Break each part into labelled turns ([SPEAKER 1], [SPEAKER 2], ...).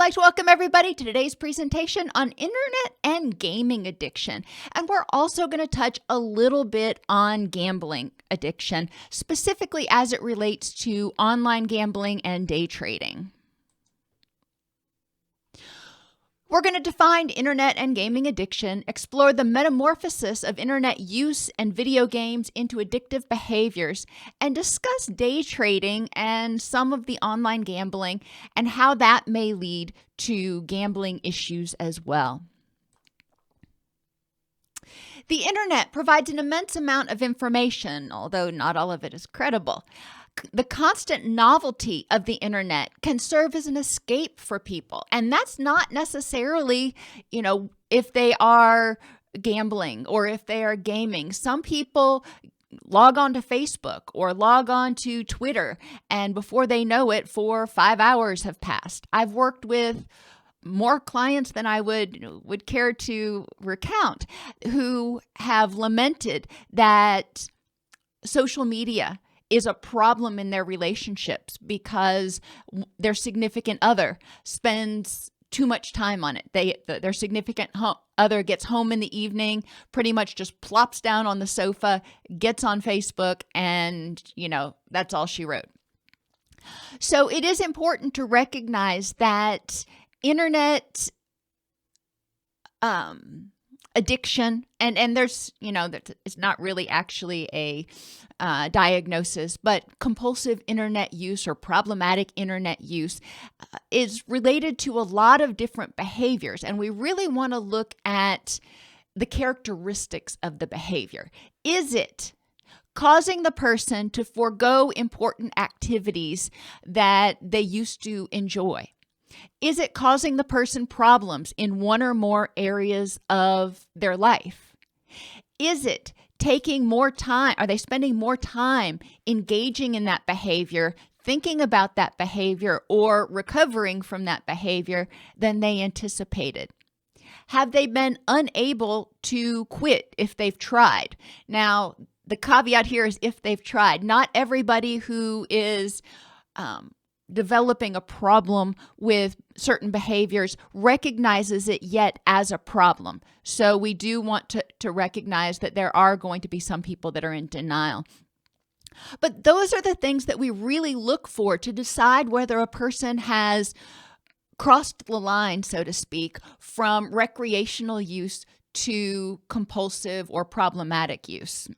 [SPEAKER 1] like to welcome everybody to today's presentation on internet and gaming addiction. And we're also going to touch a little bit on gambling addiction, specifically as it relates to online gambling and day trading. We're going to define internet and gaming addiction, explore the metamorphosis of internet use and video games into addictive behaviors, and discuss day trading and some of the online gambling and how that may lead to gambling issues as well. The internet provides an immense amount of information, although not all of it is credible. The constant novelty of the internet can serve as an escape for people. And that's not necessarily, if they are gambling or if they are gaming. Some people log on to Facebook or log on to Twitter, and before they know it, 4 or 5 hours have passed. I've worked with more clients than I would care to recount who have lamented that social media is a problem in their relationships because their significant other spends too much time on it. Their significant other gets home in the evening, pretty much just plops down on the sofa, gets on Facebook, and, that's all she wrote. So it is important to recognize that internet addiction, and there's, that it's not really actually a diagnosis, but compulsive internet use or problematic internet use is related to a lot of different behaviors. And we really want to look at the characteristics of the behavior. Is it causing the person to forego important activities that they used to enjoy? Is it causing the person problems in one or more areas of their life? Is it taking more time? Are they spending more time engaging in that behavior, thinking about that behavior, or recovering from that behavior than they anticipated? Have they been unable to quit if they've tried? Now, the caveat here is if they've tried. Not everybody who is developing a problem with certain behaviors recognizes it yet as a problem. So we do want to recognize that there are going to be some people that are in denial. But those are the things that we really look for to decide whether a person has crossed the line, so to speak, from recreational use to compulsive or problematic use.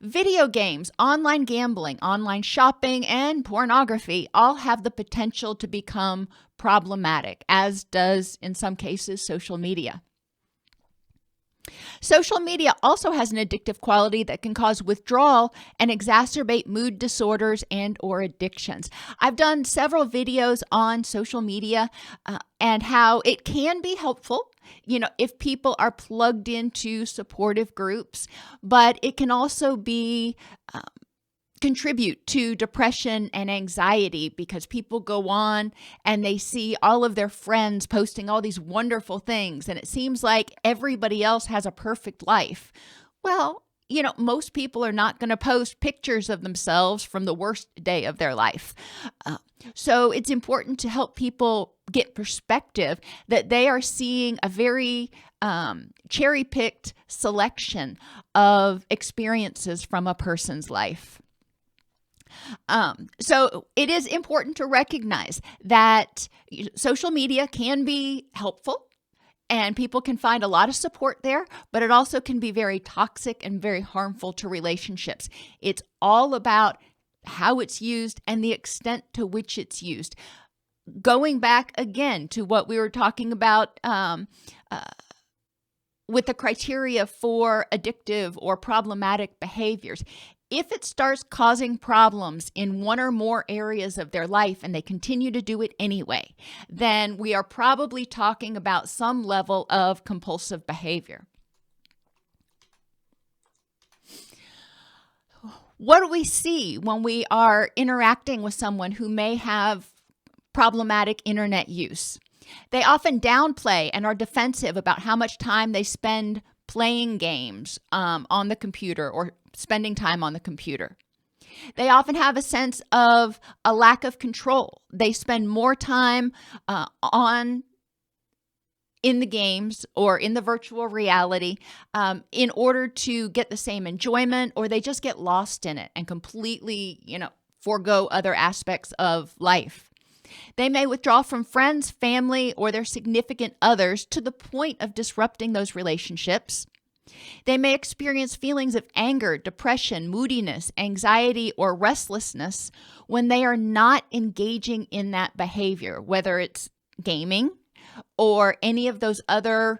[SPEAKER 1] Video games, online gambling, online shopping, and pornography all have the potential to become problematic, as does, in some cases, social media. Social media also has an addictive quality that can cause withdrawal and exacerbate mood disorders and or addictions. I've done several videos on social media and how it can be helpful, if people are plugged into supportive groups, but it can also be contribute to depression and anxiety because people go on and they see all of their friends posting all these wonderful things, and it seems like everybody else has a perfect life. Well, most people are not going to post pictures of themselves from the worst day of their life. So it's important to help people get perspective that they are seeing a very cherry-picked selection of experiences from a person's life. So it is important to recognize that social media can be helpful and people can find a lot of support there, but it also can be very toxic and very harmful to relationships. It's all about how it's used and the extent to which it's used. Going back again to what we were talking about with the criteria for addictive or problematic behaviors. If it starts causing problems in one or more areas of their life and they continue to do it anyway, then we are probably talking about some level of compulsive behavior. What do we see when we are interacting with someone who may have problematic internet use? They often downplay and are defensive about how much time they spend playing games on the computer or spending time on the computer. They often have a sense of a lack of control. They spend more time in the games or in the virtual reality in order to get the same enjoyment, or they just get lost in it and completely, forego other aspects of life. They may withdraw from friends, family, or their significant others to the point of disrupting those relationships. They may experience feelings of anger, depression, moodiness, anxiety, or restlessness when they are not engaging in that behavior, whether it's gaming or any of those other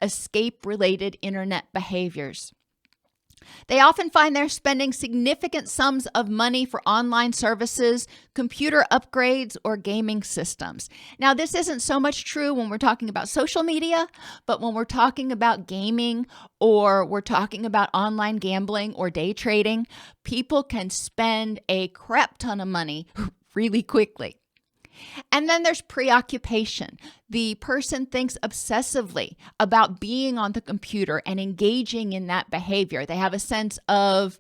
[SPEAKER 1] escape-related internet behaviors. They often find they're spending significant sums of money for online services, computer upgrades, or gaming systems. Now, this isn't so much true when we're talking about social media, but when we're talking about gaming or we're talking about online gambling or day trading, people can spend a crap ton of money really quickly. And then there's preoccupation. The person thinks obsessively about being on the computer and engaging in that behavior. They have a sense of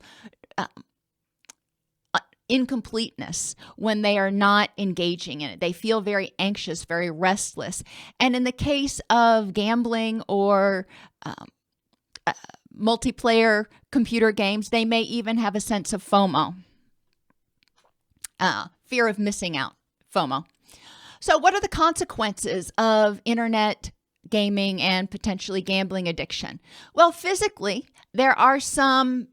[SPEAKER 1] incompleteness when they are not engaging in it. They feel very anxious, very restless. And in the case of gambling or multiplayer computer games, they may even have a sense of FOMO, fear of missing out. FOMO. So what are the consequences of internet gaming and potentially gambling addiction? Well, physically, there are some,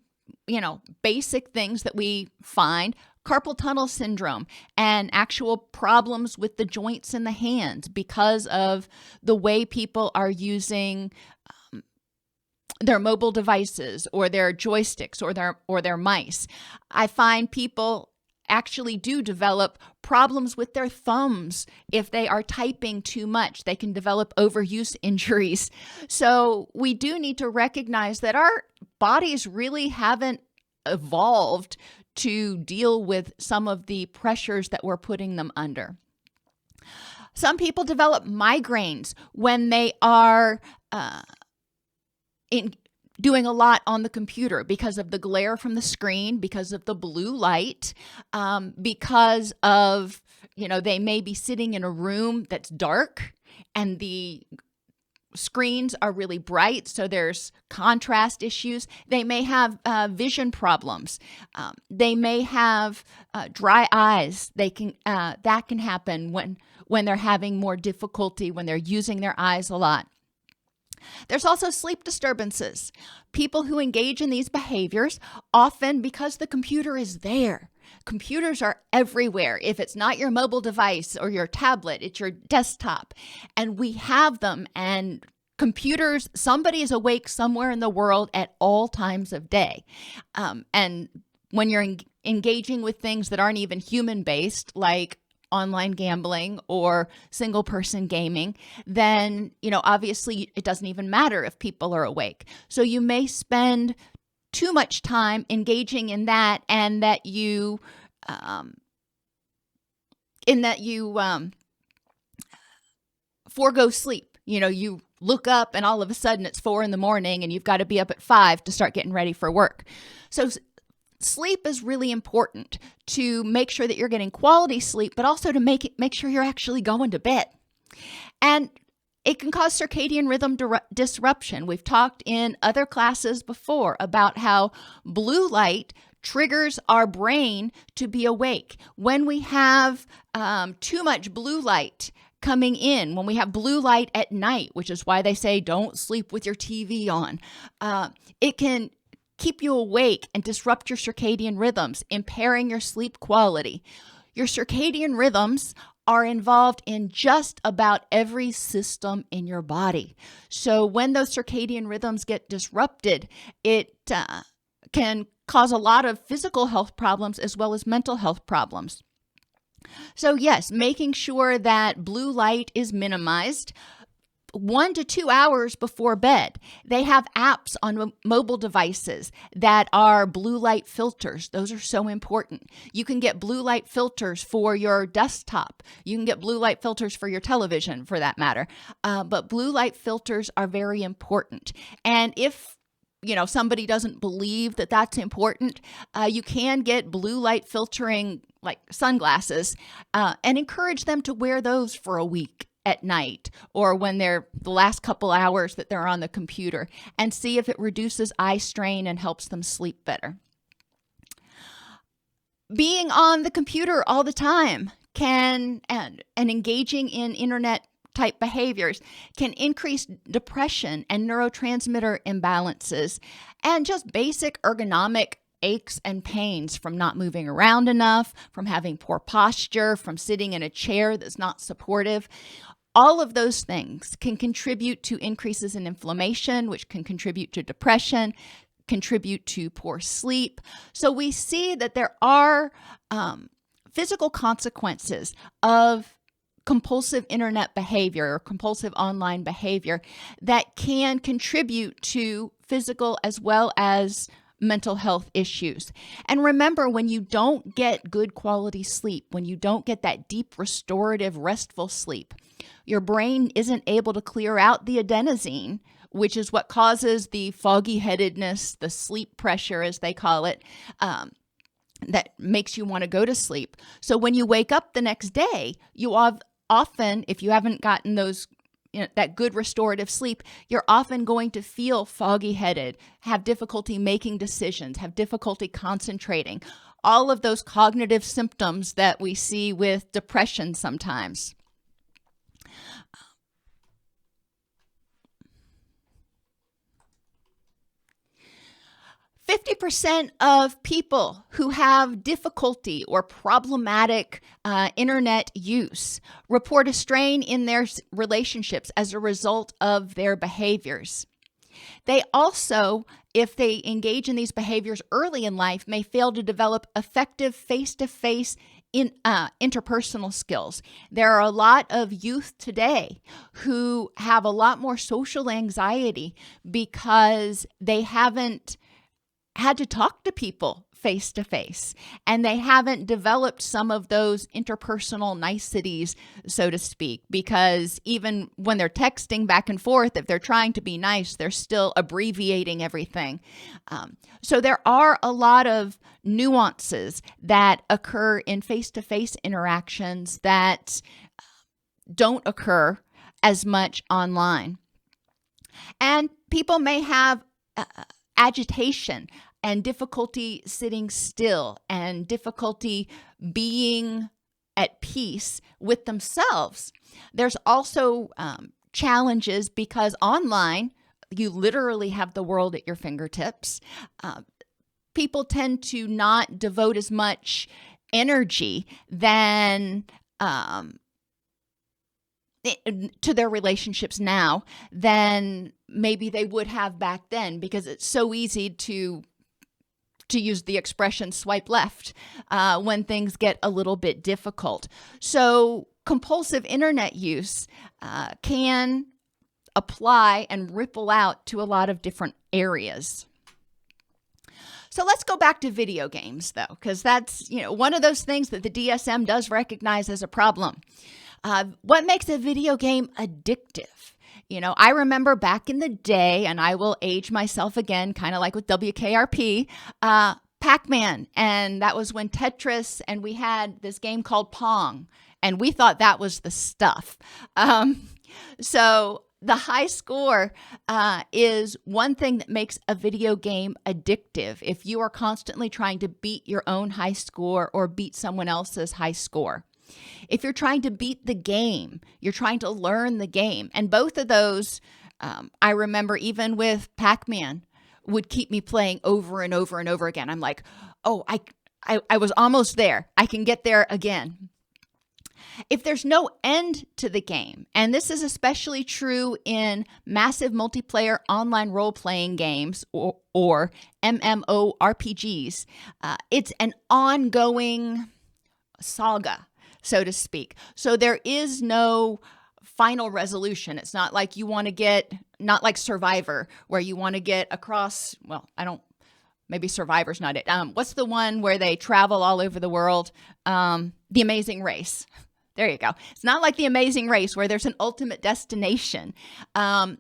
[SPEAKER 1] basic things that we find. Carpal tunnel syndrome and actual problems with the joints in the hands because of the way people are using their mobile devices or their joysticks or their mice. I find people actually do develop problems with their thumbs if they are typing too much. They can develop overuse injuries. So we do need to recognize that our bodies really haven't evolved to deal with some of the pressures that we're putting them under. Some people develop migraines when they are doing a lot on the computer because of the glare from the screen, because of the blue light, because of, they may be sitting in a room that's dark and the screens are really bright, so there's contrast issues. They may have vision problems. They may have dry eyes. That can happen when they're having more difficulty, when they're using their eyes a lot. There's also sleep disturbances. People who engage in these behaviors, often because the computer is there. Computers are everywhere. If it's not your mobile device or your tablet, it's your desktop. And we have them, and computers, somebody is awake somewhere in the world at all times of day. And when you're engaging with things that aren't even human-based, like online gambling or single person gaming, then, obviously it doesn't even matter if people are awake. So you may spend too much time engaging in that, and that you forego sleep. You look up and all of a sudden it's 4 a.m. and you've got to be up at 5 to start getting ready for work. So sleep is really important to make sure that you're getting quality sleep, but also to make sure you're actually going to bed. And it can cause circadian rhythm disruption. We've talked in other classes before about how blue light triggers our brain to be awake. When we have too much blue light coming in, when we have blue light at night, which is why they say don't sleep with your TV on, it can keep you awake and disrupt your circadian rhythms, impairing your sleep quality. Your circadian rhythms are involved in just about every system in your body. So when those circadian rhythms get disrupted, it can cause a lot of physical health problems as well as mental health problems. So yes, making sure that blue light is minimized. 1 to 2 hours before bed. They have apps on mobile devices that are blue light filters. Those are so important. You can get blue light filters for your desktop. You can get blue light filters for your television, for that matter. But blue light filters are very important. And if somebody doesn't believe that that's important, you can get blue light filtering like sunglasses and encourage them to wear those for a week at night or when they're the last couple hours that they're on the computer, and see if it reduces eye strain and helps them sleep better. Being on the computer all the time and engaging in internet type behaviors can increase depression and neurotransmitter imbalances and just basic ergonomic aches and pains from not moving around enough, from having poor posture, from sitting in a chair that's not supportive. All of those things can contribute to increases in inflammation, which can contribute to depression, contribute to poor sleep. So we see that there are physical consequences of compulsive internet behavior or compulsive online behavior that can contribute to physical as well as mental health issues. And remember, when you don't get good quality sleep, when you don't get that deep, restorative, restful sleep, your brain isn't able to clear out the adenosine, which is what causes the foggy headedness, the sleep pressure, as they call it, that makes you want to go to sleep. So when you wake up the next day, you often, if you haven't gotten those that good restorative sleep, you're often going to feel foggy headed, have difficulty making decisions, have difficulty concentrating, all of those cognitive symptoms that we see with depression sometimes. 50% of people who have difficulty or problematic internet use report a strain in their relationships as a result of their behaviors. They also, if they engage in these behaviors early in life, may fail to develop effective face-to-face interpersonal skills. There are a lot of youth today who have a lot more social anxiety because they haven't had to talk to people face to face, and they haven't developed some of those interpersonal niceties, so to speak, because even when they're texting back and forth, if they're trying to be nice, they're still abbreviating everything. So there are a lot of nuances that occur in face-to-face interactions that don't occur as much online. And people may have agitation and difficulty sitting still and difficulty being at peace with themselves. There's also challenges because online, you literally have the world at your fingertips. People tend to not devote as much energy than to their relationships now than maybe they would have back then, because it's so easy to use the expression swipe left when things get a little bit difficult. So compulsive internet use can apply and ripple out to a lot of different areas. So let's go back to video games, though, because that's one of those things that the DSM does recognize as a problem. What makes a video game addictive? I remember back in the day, and I will age myself again, kind of like with WKRP, Pac-Man, and that was when Tetris, and we had this game called Pong, and we thought that was the stuff. So the high score is one thing that makes a video game addictive. If you are constantly trying to beat your own high score or beat someone else's high score. If you're trying to beat the game, you're trying to learn the game. And both of those, I remember even with Pac-Man, would keep me playing over and over and over again. I'm like, oh, I was almost there. I can get there again. If there's no end to the game, and this is especially true in massive multiplayer online role-playing games or MMORPGs, it's an ongoing saga, so to speak. So there is no final resolution. It's not like not like Survivor, where you want to get across, maybe Survivor's not it. What's the one where they travel all over the world? The Amazing Race. There you go. It's not like the Amazing Race where there's an ultimate destination. In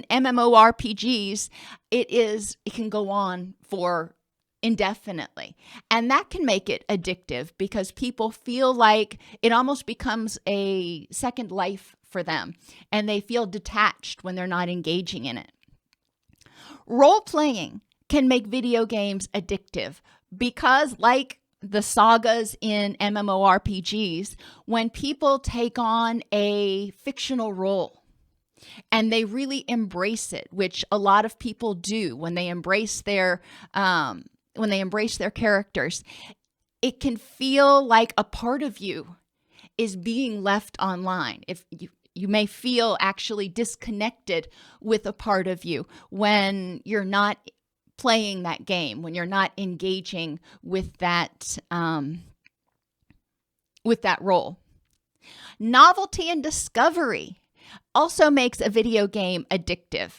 [SPEAKER 1] MMORPGs, it can go on for indefinitely. And that can make it addictive because people feel like it almost becomes a second life for them, and they feel detached when they're not engaging in it. Role-playing can make video games addictive because, like the sagas in MMORPGs, when people take on a fictional role and they really embrace it, which a lot of people do when they embrace their characters, it can feel like a part of you is being left online. If you may feel actually disconnected with a part of you when you're not playing that game, when you're not engaging with that role. Novelty and discovery also makes a video game addictive.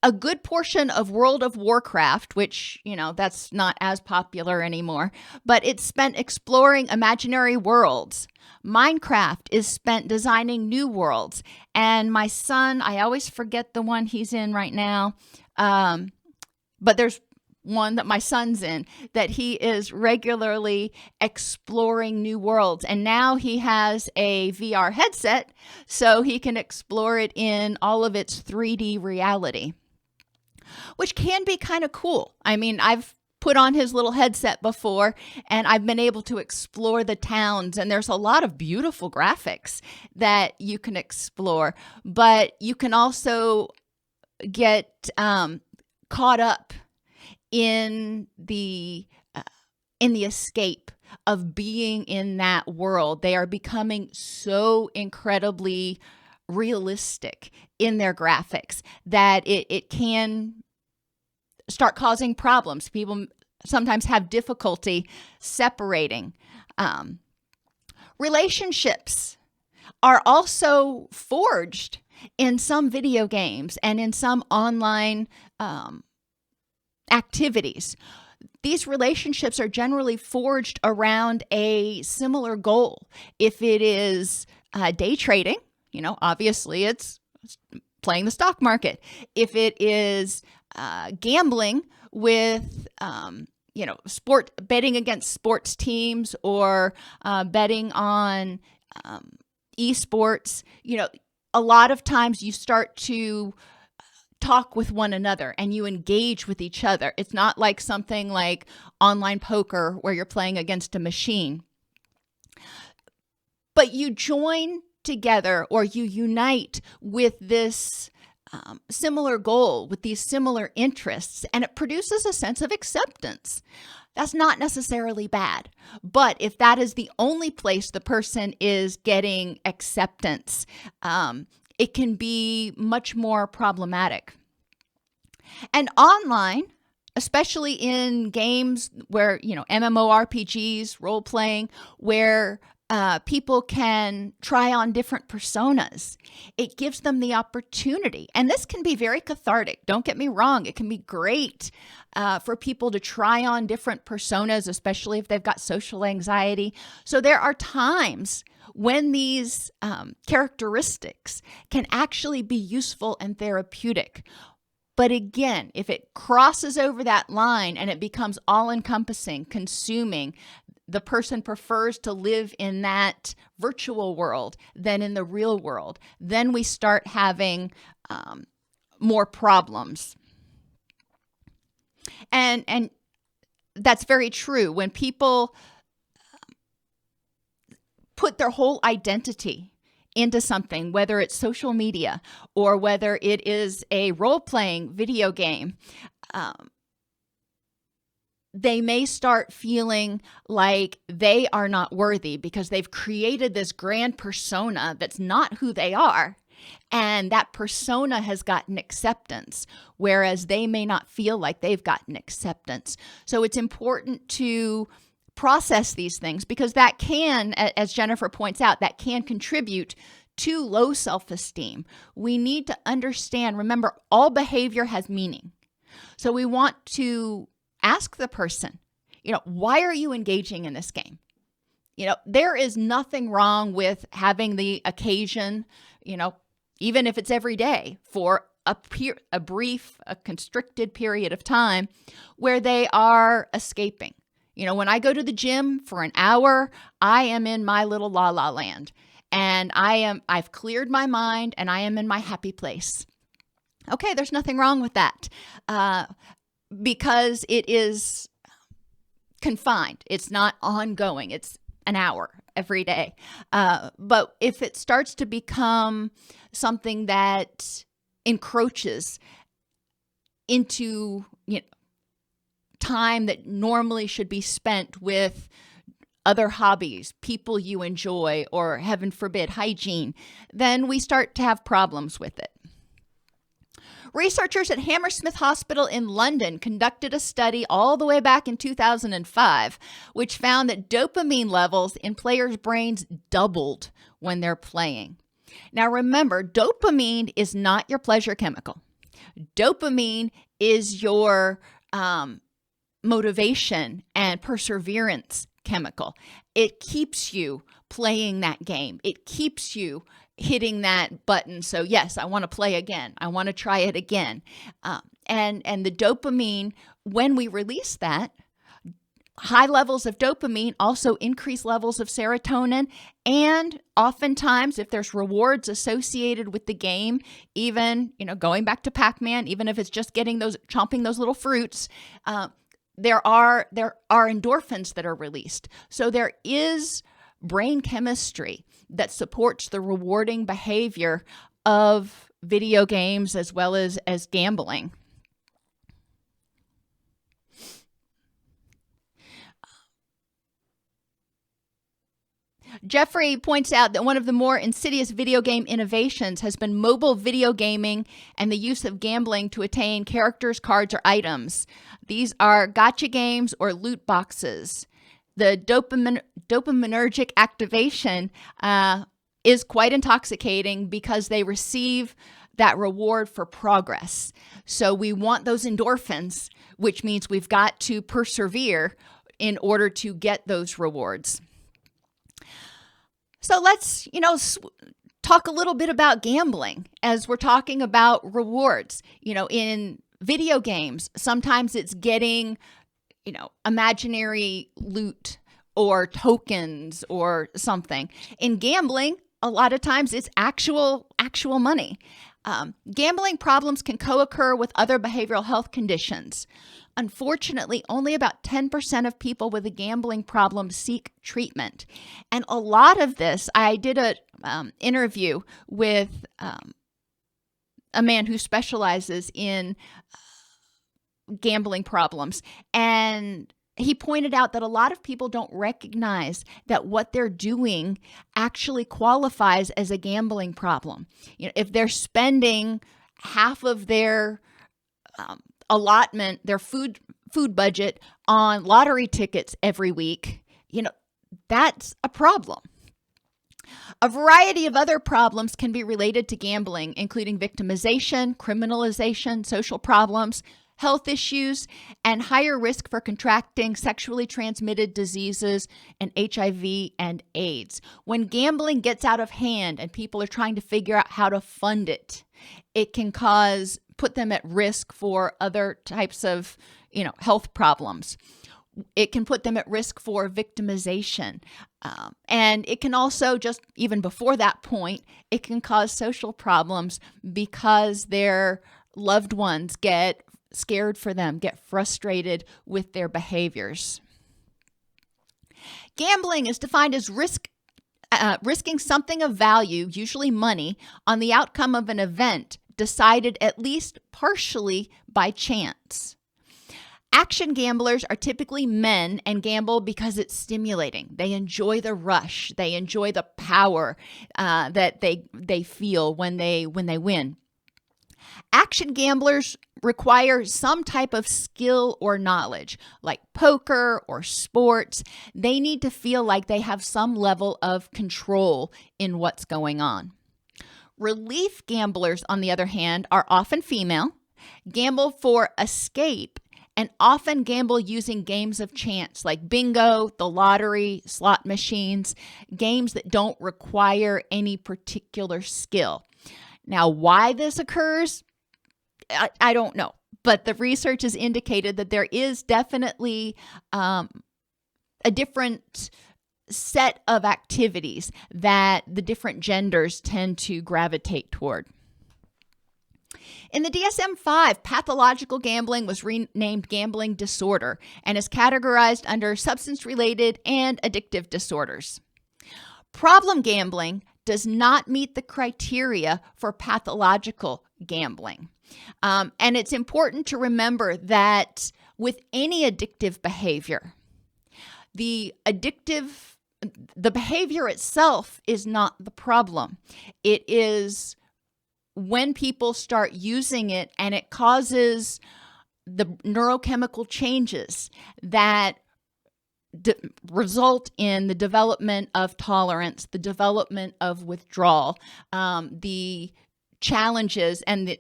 [SPEAKER 1] A good portion of World of Warcraft, which, that's not as popular anymore, but it's spent exploring imaginary worlds. Minecraft is spent designing new worlds. And my son, I always forget the one he's in right now, but there's one that my son's in that he is regularly exploring new worlds. And now he has a VR headset so he can explore it in all of its 3D reality, which can be kind of cool. I mean, I've put on his little headset before and I've been able to explore the towns, and there's a lot of beautiful graphics that you can explore, but you can also get caught up in the escape of being in that world. They are becoming so incredibly realistic in their graphics that it can start causing problems. People sometimes have difficulty separating. Relationships are also forged in some video games and in some online activities. These relationships are generally forged around a similar goal. If it is day trading, obviously it's playing the stock market. If it is gambling with, betting against sports teams or betting on esports, a lot of times you start to talk with one another and you engage with each other. It's not like something like online poker where you're playing against a machine. But you join together or you unite with this similar goal, with these similar interests, and it produces a sense of acceptance. That's not necessarily bad. But if that is the only place the person is getting acceptance, it can be much more problematic. And online, especially in games where, MMORPGs, role-playing, where people can try on different personas, it gives them the opportunity. And this can be very cathartic. Don't get me wrong. It can be great for people to try on different personas, especially if they've got social anxiety. So there are times when these characteristics can actually be useful and therapeutic. But again, if it crosses over that line and it becomes all-encompassing, consuming, the person prefers to live in that virtual world than in the real world, then we start having more problems. And that's very true. When people put their whole identity into something, whether it's social media or whether it is a role-playing video game, they may start feeling like they are not worthy because they've created this grand persona that's not who they are. And that persona has gotten acceptance, whereas they may not feel like they've gotten acceptance. So it's important to process these things because that can, as Jennifer points out, that can contribute to low self-esteem. We need to understand, remember, all behavior has meaning. So we want to ask the person, why are you engaging in this game? There is nothing wrong with having the occasion, even if it's every day, for a brief, a constricted period of time where they are escaping. When I go to the gym for an hour, I am in my little la la land, and I've cleared my mind, and I am in my happy place. Okay, there's nothing wrong with that, because it is confined. It's not ongoing. It's an hour every day. But if it starts to become something that encroaches into time that normally should be spent with other hobbies, people you enjoy, or heaven forbid, hygiene, then we start to have problems with it. Researchers at Hammersmith Hospital in London conducted a study all the way back in 2005, which found that dopamine levels in players' brains doubled when they're playing. Now remember, dopamine is not your pleasure chemical. Dopamine is your motivation and perseverance chemical. It keeps you playing that game. It keeps you hitting that button. So yes, I want to play again. I want to try it again. And the dopamine, when we release that, high levels of dopamine also increase levels of serotonin. And oftentimes, if there's rewards associated with the game, even, going back to Pac-Man, even if it's just chomping those little fruits, there are endorphins that are released. So there is brain chemistry that supports the rewarding behavior of video games as well as gambling. Jeffrey points out that one of the more insidious video game innovations has been mobile video gaming and the use of gambling to attain characters, cards, or items. These are gacha games or loot boxes. The dopaminergic activation is quite intoxicating because they receive that reward for progress. So we want those endorphins, which means we've got to persevere in order to get those rewards. So let's, talk a little bit about gambling as we're talking about rewards. In video games, sometimes it's getting, imaginary loot or tokens or something. In gambling, a lot of times it's actual money. Gambling problems can co-occur with other behavioral health conditions. Unfortunately, only about 10% of people with a gambling problem seek treatment. And a lot of this, I did an interview with a man who specializes in gambling problems. And he pointed out that a lot of people don't recognize that what they're doing actually qualifies as a gambling problem. If they're spending half of their allotment, their food budget on lottery tickets every week, that's a problem. A variety of other problems can be related to gambling, including victimization, criminalization, social problems, health issues, and higher risk for contracting sexually transmitted diseases and HIV and AIDS. When gambling gets out of hand and people are trying to figure out how to fund it, it can put them at risk for other types of, health problems. It can put them at risk for victimization. And it can also, just even before that point, it can cause social problems because their loved ones get scared for them, get frustrated with their behaviors. Gambling is defined as risking something of value, usually money, on the outcome of an event decided at least partially by chance. Action gamblers are typically men and gamble because it's stimulating. They enjoy the rush. They enjoy the power that they feel when they win. Action gamblers require some type of skill or knowledge, like poker or sports. They need to feel like they have some level of control in what's going on. Relief gamblers, on the other hand, are often female, gamble for escape, and often gamble using games of chance like bingo, the lottery, slot machines, games that don't require any particular skill. Now, why this occurs, I don't know, but the research has indicated that there is definitely a different set of activities that the different genders tend to gravitate toward. In the DSM-5, pathological gambling was renamed gambling disorder and is categorized under substance-related and addictive disorders. Problem gambling does not meet the criteria for pathological gambling. And it's important to remember that with any addictive behavior, the behavior itself is not the problem. It is when people start using it and it causes the neurochemical changes that result in the development of tolerance, the development of withdrawal, the challenges and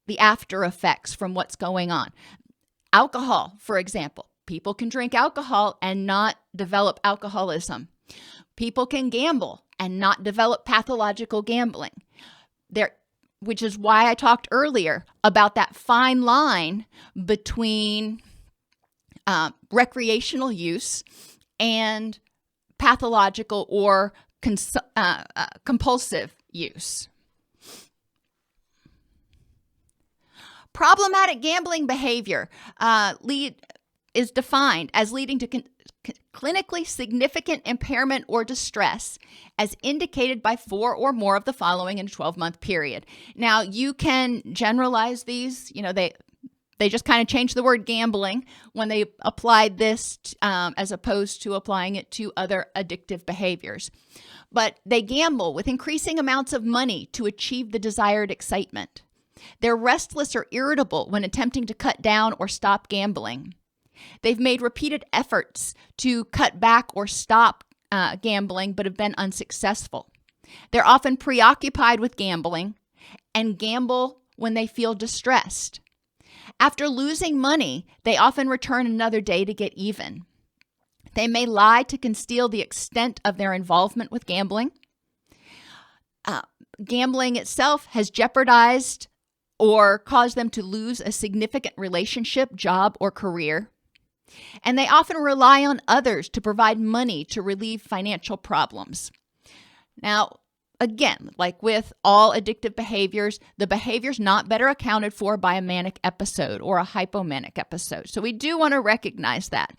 [SPEAKER 1] the after effects from what's going on. Alcohol, for example. People can drink alcohol and not develop alcoholism. People can gamble and not develop pathological gambling. Which is why I talked earlier about that fine line between recreational use and pathological or compulsive use. Problematic gambling behavior is defined as leading to clinically significant impairment or distress as indicated by 4 or more of the following in a 12-month period. Now, you can generalize these. They just kind of changed the word gambling when they applied this as opposed to applying it to other addictive behaviors. But they gamble with increasing amounts of money to achieve the desired excitement. They're restless or irritable when attempting to cut down or stop gambling. They've made repeated efforts to cut back or stop gambling, but have been unsuccessful. They're often preoccupied with gambling and gamble when they feel distressed. After losing money, they often return another day to get even. They may lie to conceal the extent of their involvement with gambling. Gambling itself has jeopardized or caused them to lose a significant relationship, job, or career. And they often rely on others to provide money to relieve financial problems. Now, again, like with all addictive behaviors, the behavior's not better accounted for by a manic episode or a hypomanic episode. So we do want to recognize that.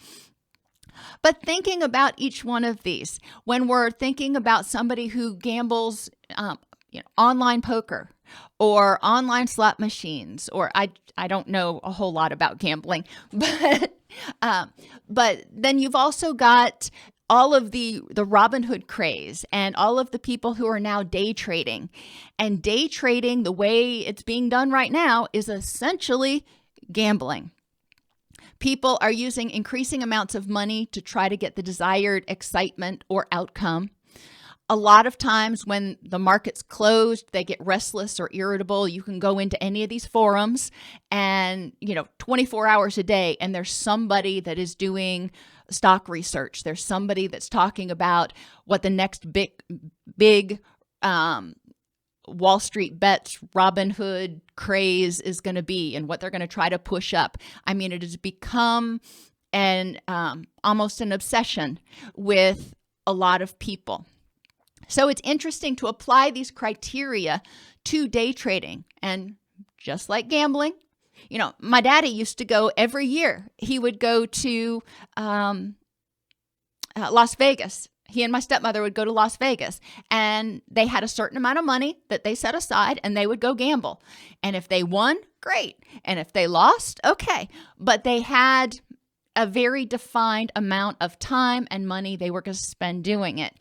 [SPEAKER 1] But thinking about each one of these, when we're thinking about somebody who gambles online poker or online slot machines, or I don't know a whole lot about gambling, but then you've also got all of the Robin Hood craze and all of the people who are now day trading. And day trading, the way it's being done right now, is essentially gambling. People are using increasing amounts of money to try to get the desired excitement or outcome. A lot of times when the market's closed, they get restless or irritable. You can go into any of these forums and, 24 hours a day, and there's somebody that is doing stock research. There's somebody that's talking about what the next big Wall Street bets, Robin Hood craze is going to be and what they're going to try to push up. I mean, it has become almost an obsession with a lot of people. So it's interesting to apply these criteria to day trading. And just like gambling, my daddy used to go every year. He would go to Las Vegas. He and my stepmother would go to Las Vegas, and they had a certain amount of money that they set aside, and they would go gamble. And if they won, great. And if they lost, okay. But they had a very defined amount of time and money they were going to spend doing it.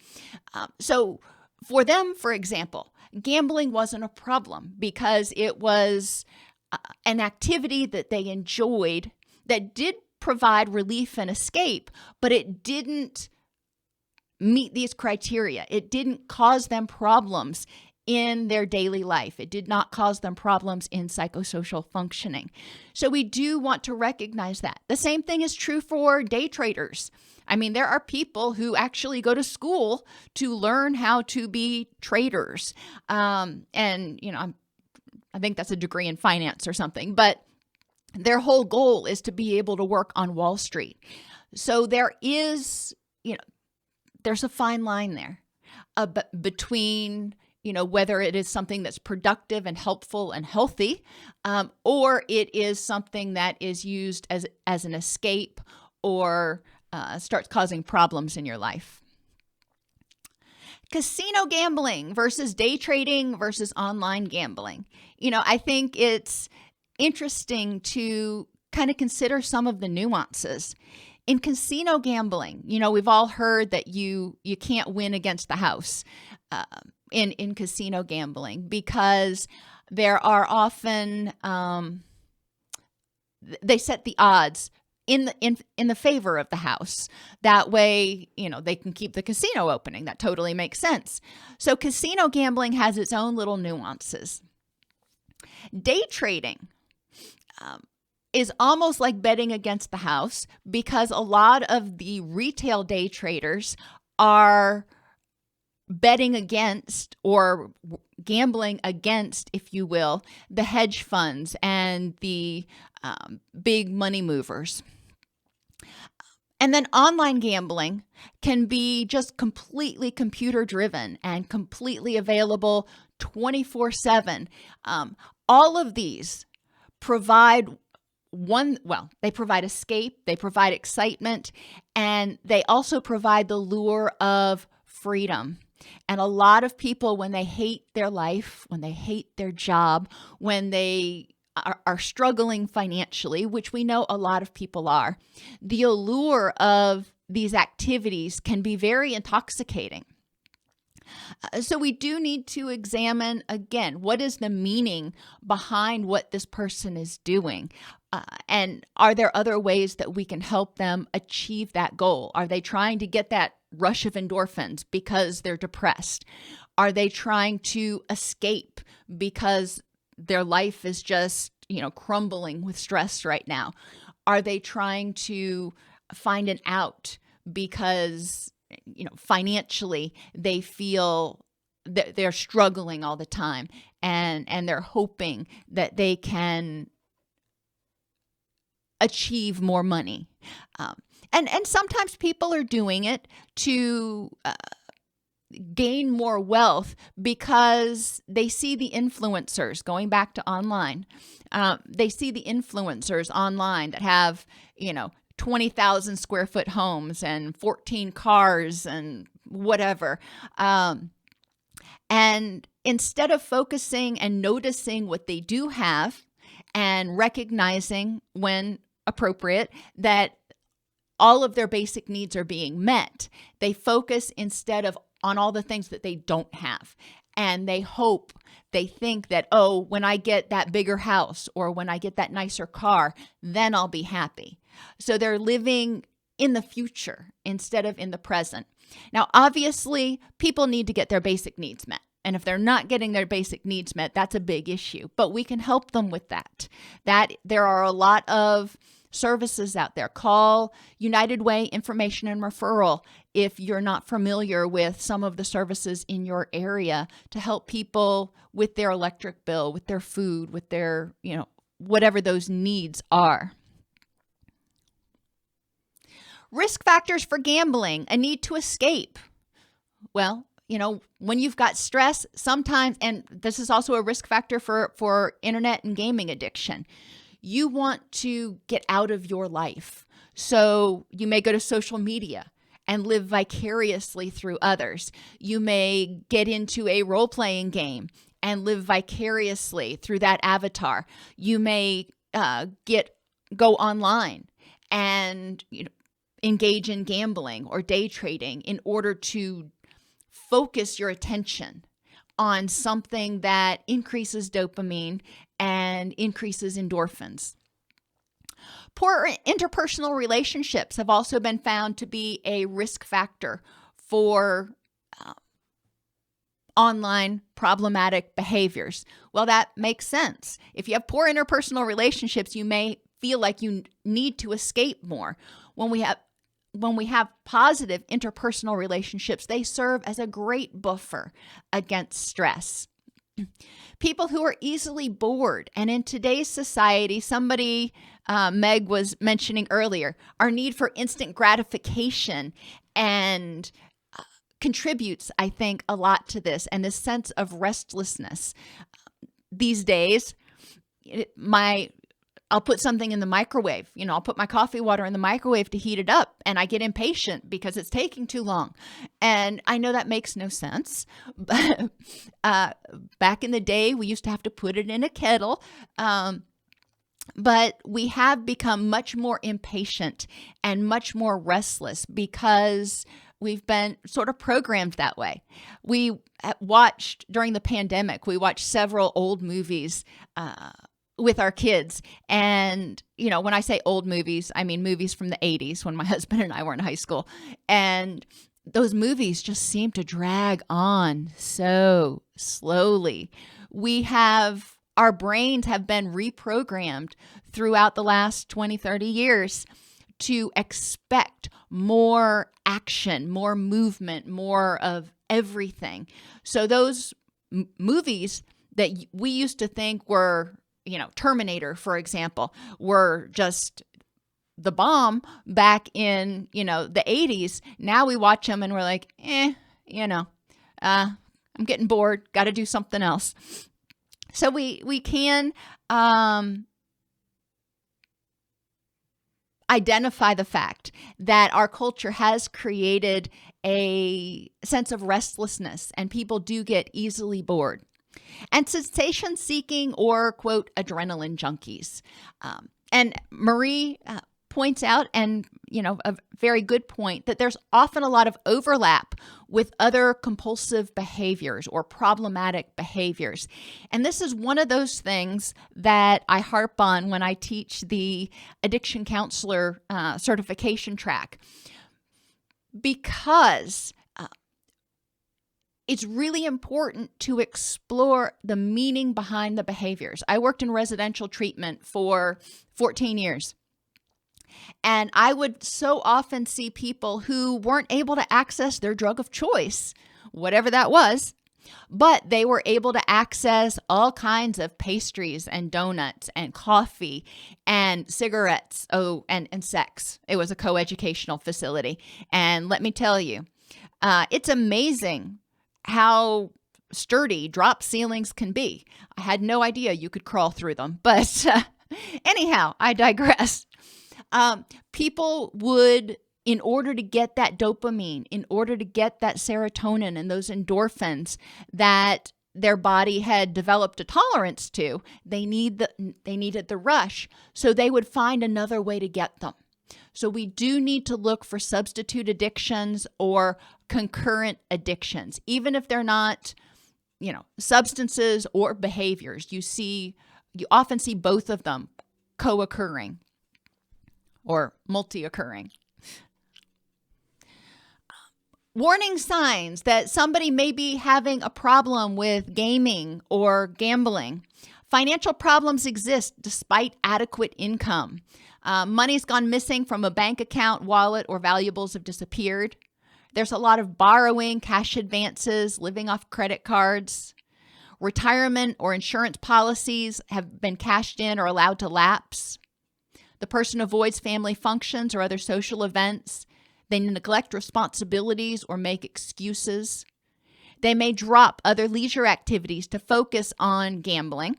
[SPEAKER 1] So for them, for example, gambling wasn't a problem because it was an activity that they enjoyed that did provide relief and escape, but it didn't meet these criteria. It didn't cause them problems in their daily life. It did not cause them problems in psychosocial functioning. So we do want to recognize that. The same thing is true for day traders. I mean, there are people who actually go to school to learn how to be traders. And, you know, I think that's a degree in finance or something, but their whole goal is to be able to work on Wall Street. So there is, you know, there's a fine line there between, you know, whether it is something that's productive and helpful and healthy, or it is something that is used as an escape or starts causing problems in your life. Casino gambling versus day trading versus online gambling. You know, I think it's interesting to kind of consider some of the nuances. In casino gambling, you know, we've all heard that you can't win against the house in casino gambling, because there are often they set the odds in the favor of the house. That way, you know, they can keep the casino opening. That totally makes sense. So casino gambling has its own little nuances. Day trading is almost like betting against the house, because a lot of the retail day traders are betting against or gambling against, if you will, the hedge funds and the big money movers. And then online gambling can be just completely computer driven and completely available 24/7. All of these provide they provide escape, they provide excitement, and they also provide the lure of freedom. And a lot of people, when they hate their life, when they hate their job, when they are struggling financially, which we know a lot of people are, the allure of these activities can be very intoxicating. So we do need to examine, again, what is the meaning behind what this person is doing? And are there other ways that we can help them achieve that goal? Are they trying to get that rush of endorphins because they're depressed? Are they trying to escape because their life is just, you know, crumbling with stress right now? Are they trying to find an out because, you know, financially they feel that they're struggling all the time, and they're hoping that they can achieve more money? And sometimes people are doing it to gain more wealth because they see the influencers, going back to online. They see the influencers online that have, you know, 20,000 square foot homes and 14 cars and whatever. And instead of focusing and noticing what they do have and recognizing, when appropriate, that all of their basic needs are being met, they focus instead of on all the things that they don't have. And they think that, oh, when I get that bigger house or when I get that nicer car, then I'll be happy. So they're living in the future instead of in the present. Now, obviously, people need to get their basic needs met. And if they're not getting their basic needs met, that's a big issue. But we can help them with that. There are a lot of services out there. Call United Way Information and Referral if you're not familiar with some of the services in your area to help people with their electric bill, with their food, with their, you know, whatever those needs are. Risk factors for gambling: a need to escape. Well, you know, when you've got stress, sometimes, and this is also a risk factor for internet and gaming addiction, you want to get out of your life. So you may go to social media and live vicariously through others. You may get into a role-playing game and live vicariously through that avatar. You may go online and, you know, engage in gambling or day trading in order to focus your attention on something that increases dopamine and increases endorphins. Poor interpersonal relationships have also been found to be a risk factor for online problematic behaviors. Well, that makes sense. If you have poor interpersonal relationships, you may feel like you need to escape more. When we have positive interpersonal relationships, they serve as a great buffer against stress. People who are easily bored, and in today's society, somebody, Meg was mentioning earlier, our need for instant gratification and contributes, I think, a lot to this, and this sense of restlessness. These days, I'll put something in the microwave. I'll put my coffee water in the microwave to heat it up, and I get impatient because it's taking too long. And I know that makes no sense. But back in the day, we used to have to put it in a kettle. But we have become much more impatient and much more restless because we've been sort of programmed that way. During the pandemic, we watched several old movies with our kids. And, when I say old movies, I mean movies from the 80s when my husband and I were in high school. And those movies just seem to drag on so slowly. Our brains have been reprogrammed throughout the last 20, 30 years to expect more action, more movement, more of everything. So those movies that we used to think were, Terminator, for example, were just the bomb back in, the 80s. Now we watch them and we're like, I'm getting bored, got to do something else. So we can identify the fact that our culture has created a sense of restlessness, and people do get easily bored. And sensation seeking, or quote, adrenaline junkies. And Marie points out, and a very good point, that there's often a lot of overlap with other compulsive behaviors or problematic behaviors. And this is one of those things that I harp on when I teach the addiction counselor certification track, because it's really important to explore the meaning behind the behaviors. I worked in residential treatment for 14 years. And I would so often see people who weren't able to access their drug of choice, whatever that was, but they were able to access all kinds of pastries and donuts and coffee and cigarettes, and sex. It was a coeducational facility. And let me tell you, it's amazing how sturdy drop ceilings can be. I had no idea you could crawl through them. But anyhow, I digress. People would, in order to get that dopamine, in order to get that serotonin and those endorphins that their body had developed a tolerance to, they needed the rush. So they would find another way to get them. So we do need to look for substitute addictions or concurrent addictions, even if they're not, substances or behaviors. You often see both of them co-occurring or multi-occurring. Warning signs that somebody may be having a problem with gaming or gambling. Financial problems exist despite adequate income. Money's gone missing from a bank account, wallet, or valuables have disappeared. There's a lot of borrowing, cash advances, living off credit cards. Retirement or insurance policies have been cashed in or allowed to lapse. The person avoids family functions or other social events. They neglect responsibilities or make excuses. They may drop other leisure activities to focus on gambling.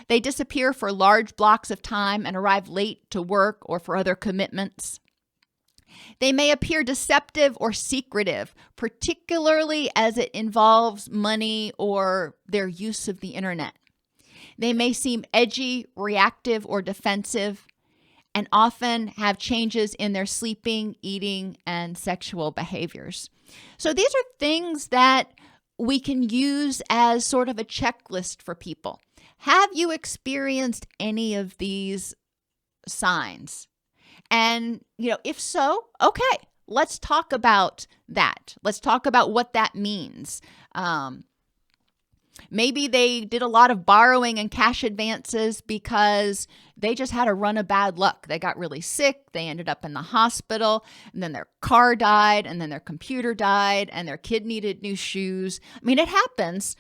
[SPEAKER 1] They disappear for large blocks of time and arrive late to work or for other commitments. They may appear deceptive or secretive, particularly as it involves money or their use of the internet. They may seem edgy, reactive, or defensive, and often have changes in their sleeping, eating, and sexual behaviors. So these are things that we can use as sort of a checklist for people. Have you experienced any of these signs? And, if so, okay, let's talk about that. Let's talk about what that means. Maybe they did a lot of borrowing and cash advances because they just had a run of bad luck. They got really sick. They ended up in the hospital, and then their car died, and then their computer died, and their kid needed new shoes. I mean, it happens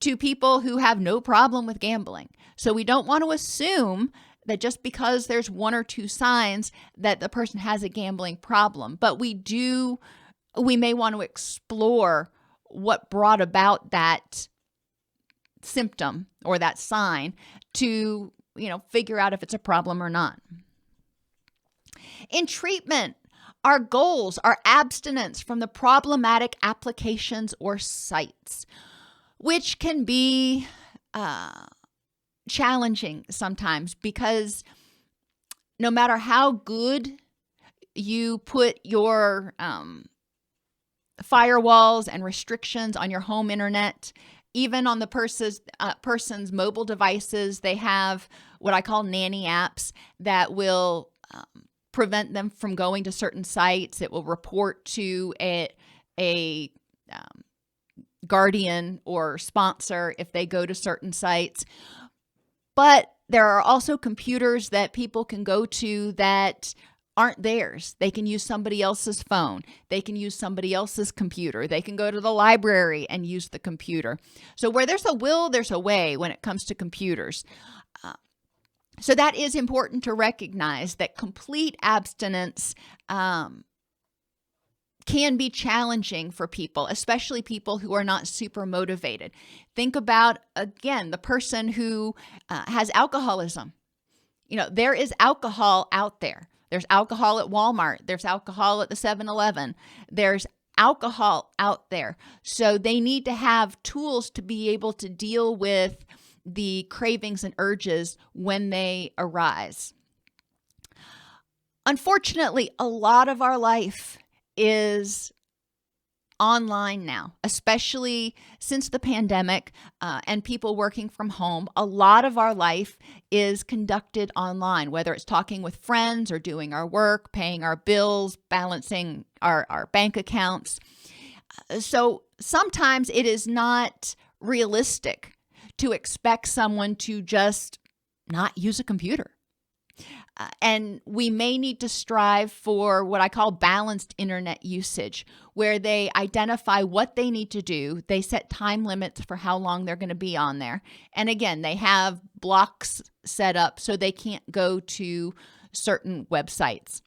[SPEAKER 1] to people who have no problem with gambling. So we don't want to assume that just because there's one or two signs that the person has a gambling problem. But we may want to explore what brought about that symptom or that sign to, figure out if it's a problem or not. In treatment, our goals are abstinence from the problematic applications or sites, which can be challenging sometimes because no matter how good you put your firewalls and restrictions on your home internet, even on the person's mobile devices, they have what I call nanny apps that will prevent them from going to certain sites. It will report to a guardian or sponsor if they go to certain sites. But there are also computers that people can go to that aren't theirs. They can use somebody else's phone. They can use somebody else's computer. They can go to the library and use the computer. So where there's a will, there's a way when it comes to computers. So that is important to recognize that complete abstinence can be challenging for people, especially people who are not super motivated. Think about, again, the person who has alcoholism. There is alcohol out there. There's alcohol at Walmart. There's alcohol at the 7-Eleven. There's alcohol out there. So they need to have tools to be able to deal with the cravings and urges when they arise. Unfortunately, a lot of our life is online now, especially since the pandemic and people working from home. A lot of our life is conducted online, whether it's talking with friends or doing our work, paying our bills, balancing our bank accounts. So sometimes it is not realistic to expect someone to just not use a computer. And we may need to strive for what I call balanced internet usage, where they identify what they need to do. They set time limits for how long they're going to be on there. And again, they have blocks set up so they can't go to certain websites.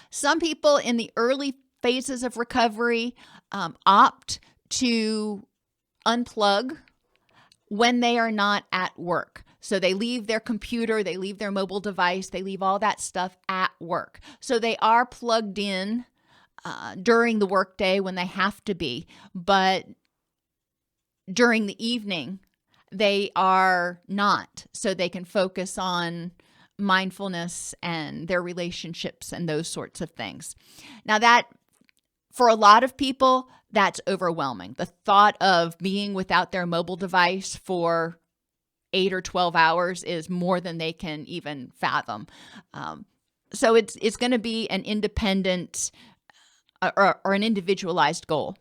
[SPEAKER 1] Some people in the early phases of recovery opt to unplug when they are not at work. So they leave their computer, they leave their mobile device, they leave all that stuff at work. So they are plugged in during the workday when they have to be, but during the evening, they are not. So they can focus on mindfulness and their relationships and those sorts of things. Now that, for a lot of people, that's overwhelming. The thought of being without their mobile device for 8 or 12 hours is more than they can even fathom. So it's going to be an independent or an individualized goal.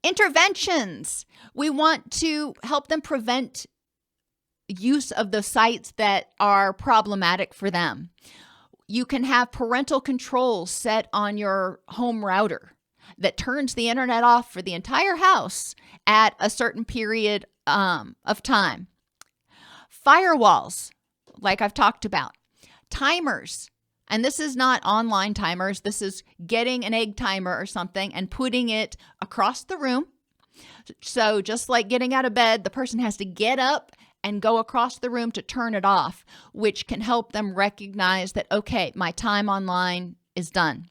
[SPEAKER 1] Interventions. We want to help them prevent use of the sites that are problematic for them. You can have parental controls set on your home router that turns the internet off for the entire house at a certain period of time. Firewalls, like I've talked about. Timers, and this is not online timers. This is getting an egg timer or something and putting it across the room. So just like getting out of bed, the person has to get up and go across the room to turn it off, which can help them recognize that, okay, my time online is done.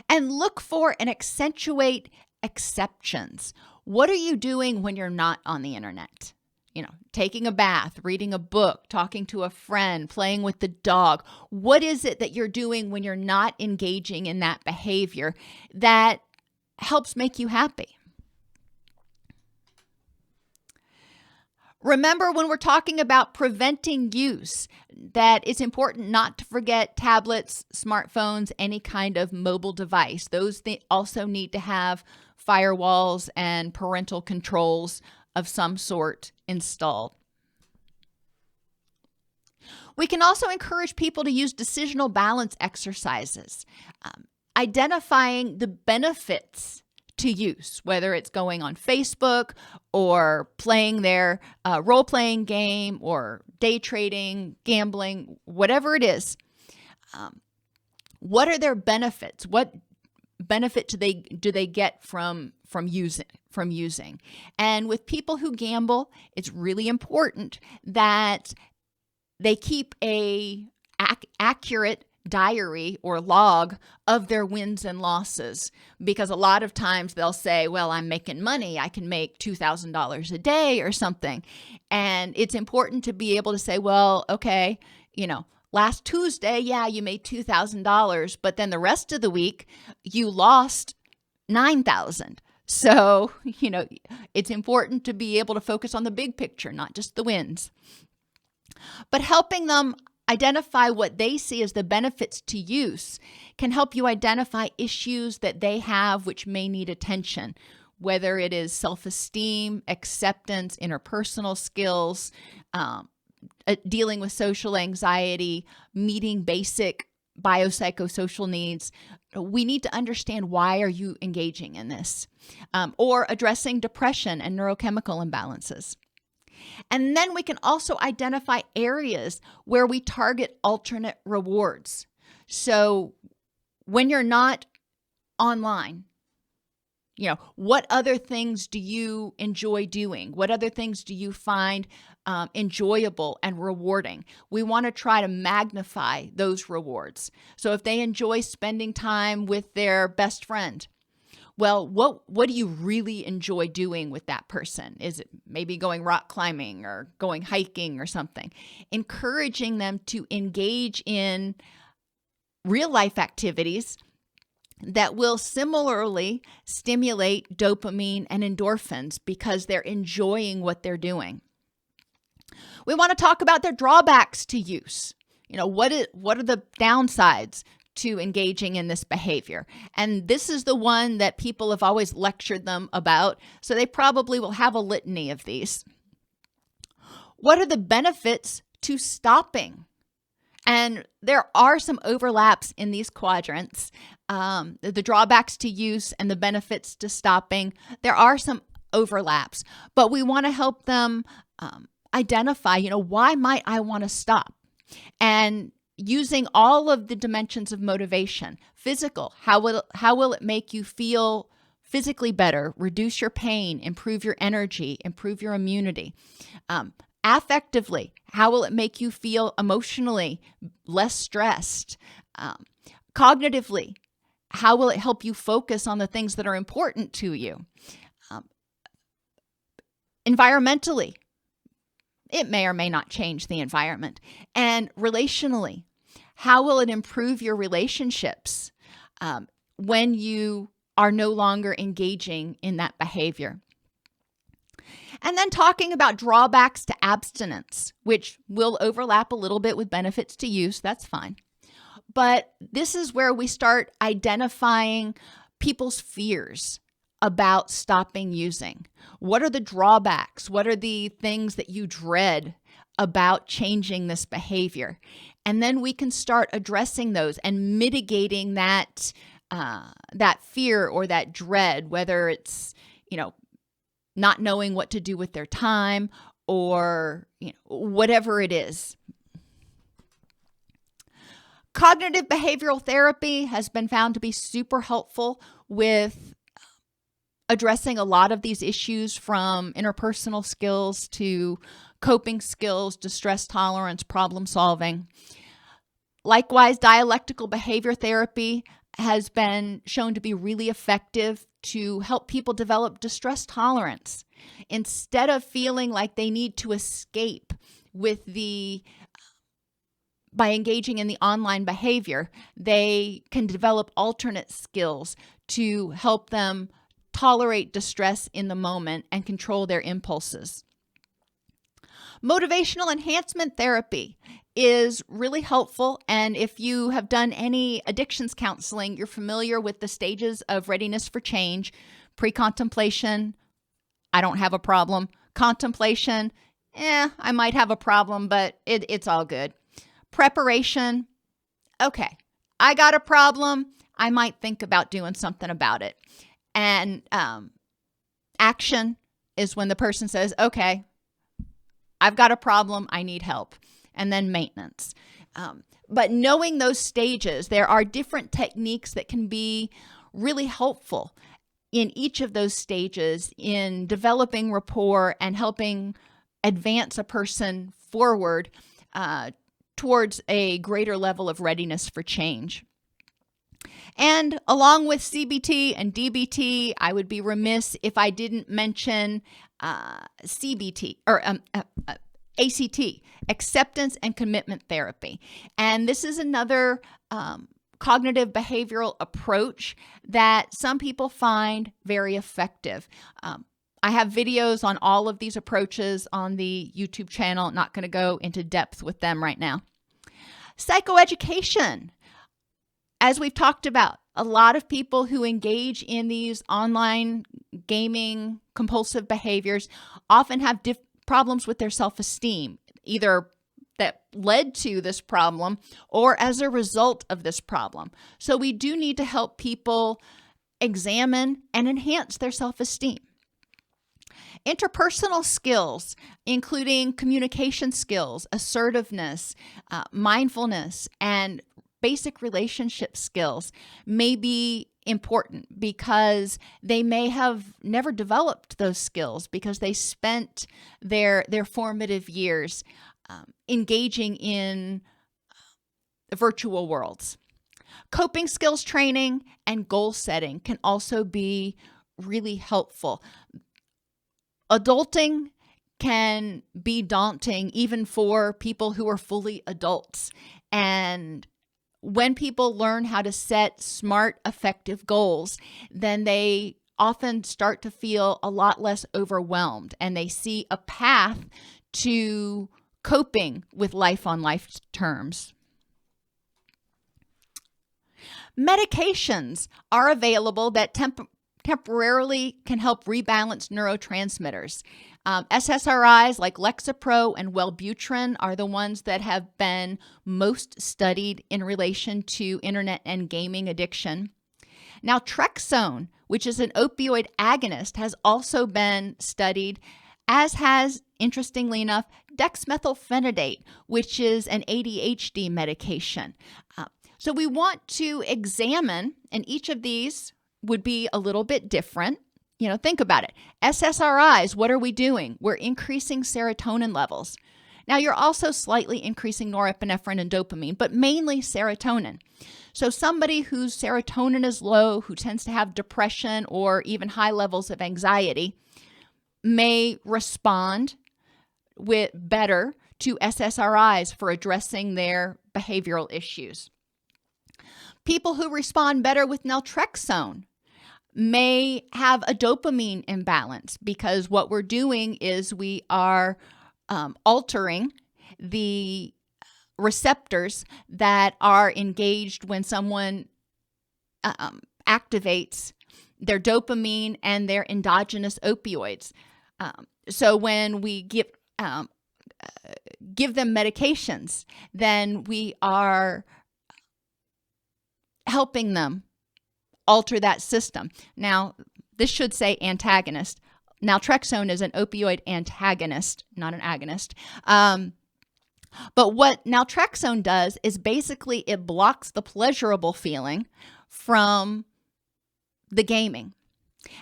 [SPEAKER 1] And look for and accentuate exceptions. What are you doing when you're not on the internet? Taking a bath, reading a book, talking to a friend, playing with the dog. What is it that you're doing when you're not engaging in that behavior that helps make you happy? Remember, when we're talking about preventing use, that it's important not to forget tablets, smartphones, any kind of mobile device. Those also need to have firewalls and parental controls of some sort installed. We can also encourage people to use decisional balance exercises, identifying the benefits to use, whether it's going on Facebook or playing their role-playing game or day trading, gambling, whatever it is. What are their benefits? What benefit do they get from using? And with people who gamble, it's really important that they keep a accurate diary or log of their wins and losses, because a lot of times they'll say, well, I'm making money. I can make $2,000 a day or something. And it's important to be able to say, well, okay, last Tuesday, yeah, you made $2,000, but then the rest of the week you lost $9,000. So, it's important to be able to focus on the big picture, not just the wins. But helping them identify what they see as the benefits to use can help you identify issues that they have which may need attention, whether it is self-esteem, acceptance, interpersonal skills, dealing with social anxiety, meeting basic biopsychosocial needs. We need to understand, why are you engaging in this? Or addressing depression and neurochemical imbalances. And then we can also identify areas where we target alternate rewards. So when you're not online, what other things do you enjoy doing? What other things do you find enjoyable and rewarding? We want to try to magnify those rewards. So if they enjoy spending time with their best friend, well, what do you really enjoy doing with that person? Is it maybe going rock climbing or going hiking or something? Encouraging them to engage in real life activities that will similarly stimulate dopamine and endorphins because they're enjoying what they're doing. We want to talk about their drawbacks to use. What are the downsides to engaging in this behavior? And this is the one that people have always lectured them about, so they probably will have a litany of these. What are the benefits to stopping? And there are some overlaps in these quadrants. The drawbacks to use and the benefits to stopping, there are some overlaps, but we want to help them identify, why might I want to stop? And using all of the dimensions of motivation: physical, how will it make you feel physically better, reduce your pain, improve your energy, improve your immunity? Affectively, how will it make you feel emotionally less stressed? Cognitively, how will it help you focus on the things that are important to you? Environmentally, it may or may not change the environment. And relationally, how will it improve your relationships when you are no longer engaging in that behavior? And then talking about drawbacks to abstinence, which will overlap a little bit with benefits to use. That's fine. But this is where we start identifying people's fears about stopping using. What are the drawbacks? What are the things that you dread about changing this behavior? And then we can start addressing those and mitigating that fear or that dread, whether it's, not knowing what to do with their time or whatever it is. Cognitive behavioral therapy has been found to be super helpful with addressing a lot of these issues, from interpersonal skills to coping skills, distress tolerance, problem solving. Likewise, dialectical behavior therapy has been shown to be really effective to help people develop distress tolerance. Instead of feeling like they need to escape by engaging in the online behavior, they can develop alternate skills to help them tolerate distress in the moment and control their impulses. Motivational enhancement therapy is really helpful. And if you have done any addictions counseling, you're familiar with the stages of readiness for change. Pre-contemplation, I don't have a problem. Contemplation, I might have a problem, but it's all good. Preparation, okay, I got a problem. I might think about doing something about it. And action is when the person says, okay, I've got a problem. I need help. And then maintenance. But knowing those stages, there are different techniques that can be really helpful in each of those stages in developing rapport and helping advance a person forward towards a greater level of readiness for change. And along with CBT and DBT, I would be remiss if I didn't mention CBT or ACT, acceptance and commitment therapy. And this is another cognitive behavioral approach that some people find very effective. I have videos on all of these approaches on the YouTube channel. Not going to go into depth with them right now. Psychoeducation. As we've talked about, a lot of people who engage in these online gaming compulsive behaviors often have problems with their self-esteem, either that led to this problem or as a result of this problem. So we do need to help people examine and enhance their self-esteem. Interpersonal skills, including communication skills, assertiveness, mindfulness, and basic relationship skills, may be important because they may have never developed those skills because they spent their formative years engaging in virtual worlds. Coping skills training and goal setting can also be really helpful. Adulting can be daunting even for people who are fully adults. And when people learn how to set smart, effective goals, then they often start to feel a lot less overwhelmed and they see a path to coping with life on life terms. Medications are available that temporarily can help rebalance neurotransmitters. SSRIs like Lexapro and Wellbutrin are the ones that have been most studied in relation to internet and gaming addiction. Naltrexone, which is an opioid agonist, has also been studied, as has, interestingly enough, dexmethylphenidate, which is an ADHD medication. So we want to examine, and each of these would be a little bit different. You know, think about it. SSRIs, what are we doing? We're increasing serotonin levels. Now, you're also slightly increasing norepinephrine and dopamine, but mainly serotonin. So somebody whose serotonin is low, who tends to have depression or even high levels of anxiety, may respond better to SSRIs for addressing their behavioral issues. People who respond better with naltrexone may have a dopamine imbalance because what we're doing is we are altering the receptors that are engaged when someone activates their dopamine and their endogenous opioids. So when we give them medications, then we are helping them alter that system. Now, this should say antagonist. Naltrexone is an opioid antagonist, not an agonist. But what naltrexone does is basically it blocks the pleasurable feeling from the gaming.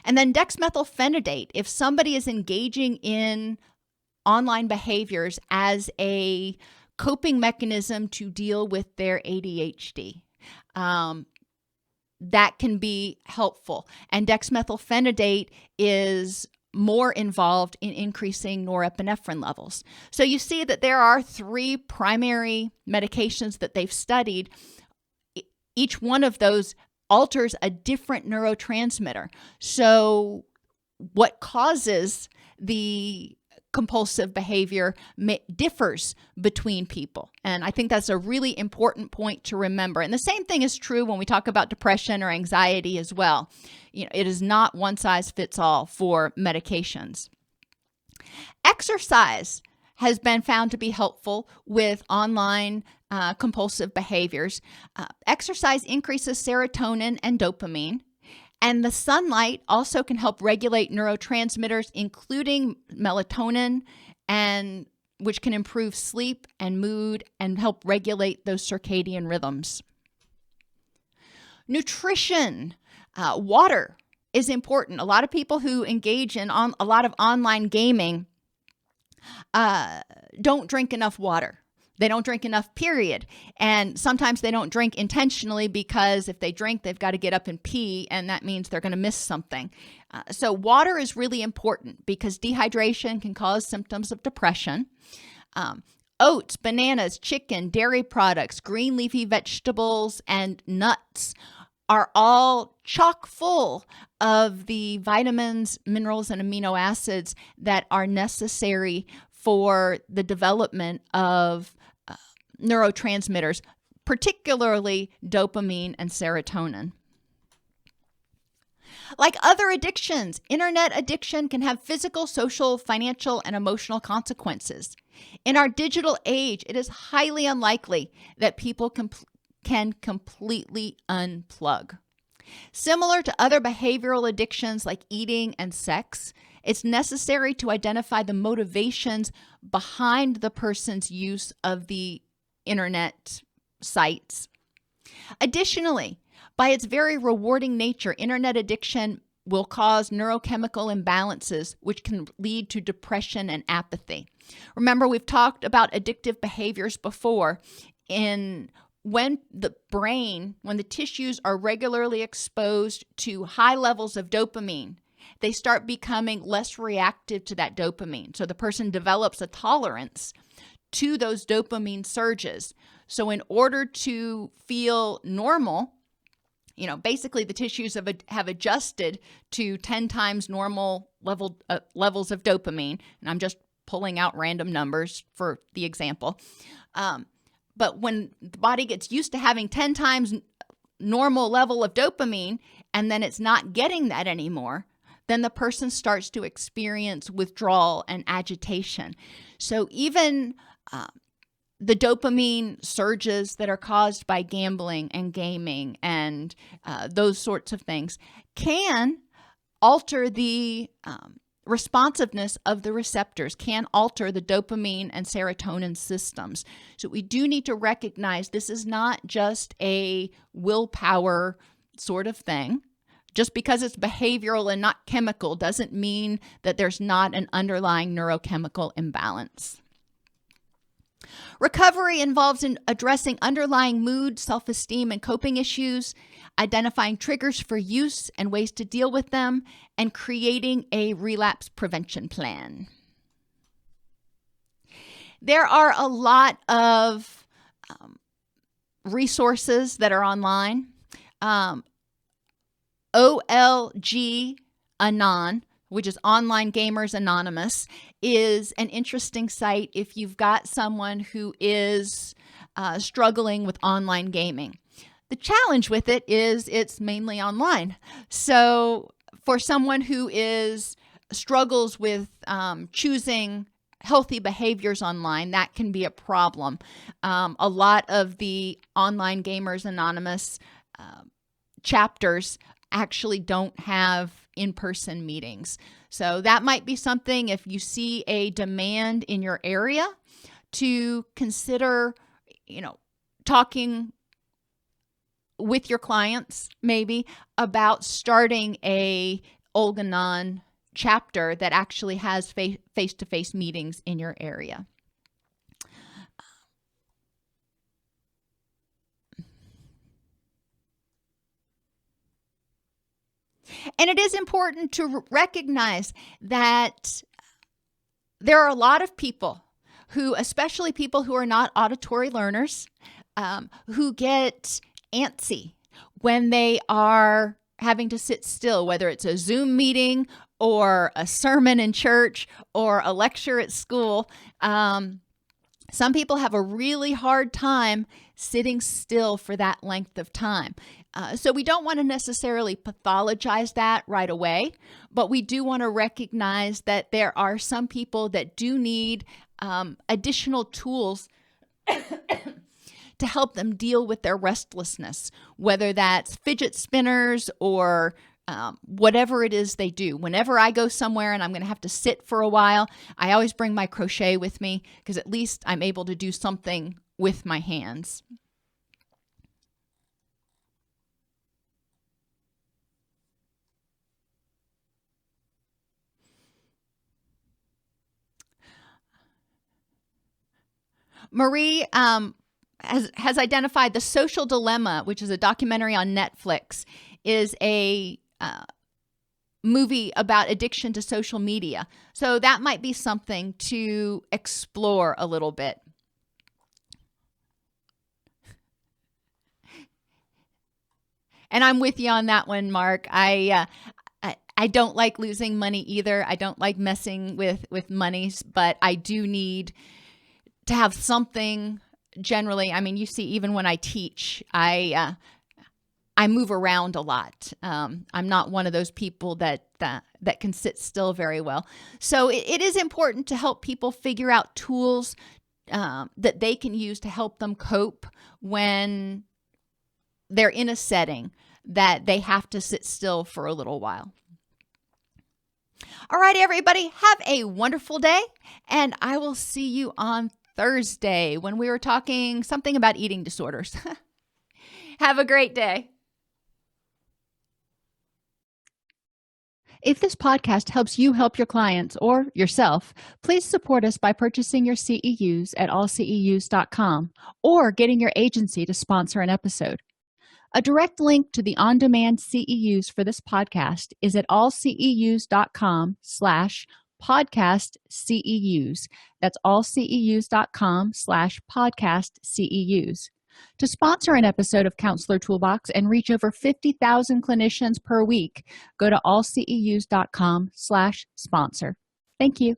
[SPEAKER 1] And then dexmethylphenidate, if somebody is engaging in online behaviors as a coping mechanism to deal with their ADHD, that can be helpful. And dexmethylphenidate is more involved in increasing norepinephrine levels. So you see that there are 3 primary medications that they've studied. Each one of those alters a different neurotransmitter. So what causes the compulsive behavior differs between people. And I think that's a really important point to remember. And the same thing is true when we talk about depression or anxiety as well. It is not one size fits all for medications. Exercise has been found to be helpful with online compulsive behaviors. Exercise increases serotonin and dopamine. And the sunlight also can help regulate neurotransmitters, including melatonin, and which can improve sleep and mood and help regulate those circadian rhythms. Nutrition, water is important. A lot of people who engage in a lot of online gaming don't drink enough water. They don't drink enough, period. And sometimes they don't drink intentionally because if they drink, they've got to get up and pee, and that means they're going to miss something. So water is really important because dehydration can cause symptoms of depression. Oats, bananas, chicken, dairy products, green leafy vegetables, and nuts are all chock full of the vitamins, minerals, and amino acids that are necessary for the development of neurotransmitters, particularly dopamine and serotonin. Like other addictions, internet addiction can have physical, social, financial, and emotional consequences. In our digital age, it is highly unlikely that people can completely unplug. Similar to other behavioral addictions like eating and sex, it's necessary to identify the motivations behind the person's use of the internet sites. Additionally, by its very rewarding nature, internet addiction will cause neurochemical imbalances, which can lead to depression and apathy. Remember, we've talked about addictive behaviors before. When the tissues are regularly exposed to high levels of dopamine, they start becoming less reactive to that dopamine. So the person develops a tolerance to those dopamine surges. So in order to feel normal, basically the tissues have adjusted to 10 times normal levels of dopamine. And I'm just pulling out random numbers for the example. But when the body gets used to having 10 times normal level of dopamine, and then it's not getting that anymore, then the person starts to experience withdrawal and agitation. So even the dopamine surges that are caused by gambling and gaming and those sorts of things can alter the responsiveness of the receptors, can alter the dopamine and serotonin systems. So we do need to recognize this is not just a willpower sort of thing. Just because it's behavioral and not chemical doesn't mean that there's not an underlying neurochemical imbalance. Recovery involves in addressing underlying mood, self-esteem, and coping issues, identifying triggers for use and ways to deal with them, and creating a relapse prevention plan. There are a lot of resources that are online. OLG Anon, which is Online Gamers Anonymous, is an interesting site if you've got someone who is struggling with online gaming. The challenge with it is it's mainly online. So for someone who struggles with choosing healthy behaviors online, that can be a problem. A lot of the Online Gamers Anonymous chapters actually don't have in-person meetings. So that might be something, if you see a demand in your area, to consider, talking with your clients maybe about starting a Olganon chapter that actually has face-to-face meetings in your area. And it is important to recognize that there are a lot of people who, especially people who are not auditory learners, who get antsy when they are having to sit still, whether it's a Zoom meeting or a sermon in church or a lecture at school. Some people have a really hard time sitting still for that length of time. So we don't want to necessarily pathologize that right away, but we do want to recognize that there are some people that do need additional tools to help them deal with their restlessness, whether that's fidget spinners or whatever it is they do. Whenever I go somewhere and I'm going to have to sit for a while, I always bring my crochet with me because at least I'm able to do something with my hands. Marie has identified The Social Dilemma, which is a documentary on Netflix, is a movie about addiction to social media. So that might be something to explore a little bit. And I'm with you on that one, Mark. I don't like losing money either. I don't like messing with monies, but I do need to have something generally. I mean, you see, even when I teach, I move around a lot. I'm not one of those people that can sit still very well. So it is important to help people figure out tools that they can use to help them cope when they're in a setting that they have to sit still for a little while. All right, everybody, have a wonderful day, and I will see you on Thursday when we were talking something about eating disorders. Have a great day. If this podcast helps you help your clients or yourself, please support us by purchasing your CEUs at allceus.com or getting your agency to sponsor an episode. A direct link to the on-demand CEUs for this podcast is at allceus.com/podcast CEUs. That's allceus.com/podcast CEUs. To sponsor an episode of Counselor Toolbox and reach over 50,000 clinicians per week, go to allceus.com/sponsor. Thank you.